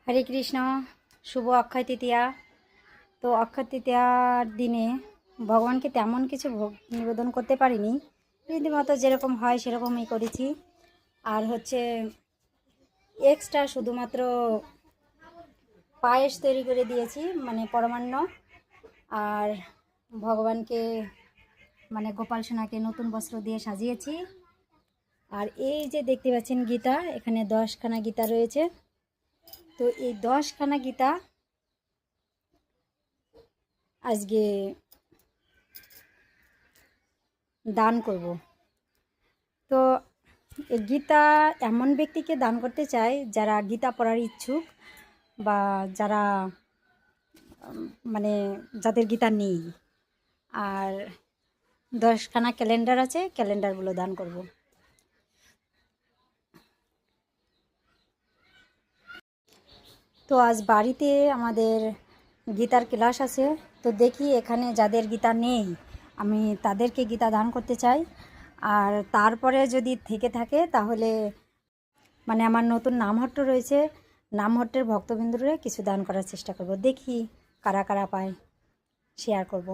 হরে কৃষ্ণ। শুভ অক্ষয় তৃতীয়া। তো অক্ষয় তৃতীয়ার দিনে ভগবানকে তেমন কিছু ভোগ নিবেদন করতে পারিনি, রীতিমতো যেরকম হয় সেরকমই করেছি। আর হচ্ছে এক্সট্রা শুধুমাত্র পায়েস তৈরি করে দিয়েছি, মানে পরমান্ন। আর ভগবানকে মানে গোপাল সোনাকে নতুন বস্ত্র দিয়ে সাজিয়েছি। আর এই যে দেখতে পাচ্ছেন গীতা, এখানে 10খানা গীতা রয়েছে। তো এই 10খানা গীতা আজকে দান করব। তো এই গীতা এমন ব্যক্তিকে দান করতে চাই যারা গীতা পড়ার ইচ্ছুক, বা যারা মানে যাদের গীতা নেই। আর 10খানা ক্যালেন্ডার আছে, ক্যালেন্ডারগুলো দান করব। তো আজ বাড়িতে আমাদের গীতার ক্লাস আছে। তো দেখি এখানে যাদের গীতা নেই আমি তাদেরকে গীতা দান করতে চাই। আর তারপরে যদি থেকে থাকে তাহলে মানে আমার নতুন নামহট্ট রয়েছে, নামহট্টের ভক্তবৃন্দরে কিছু দান করার চেষ্টা করব। দেখি কারা কারা পায়, শেয়ার করব।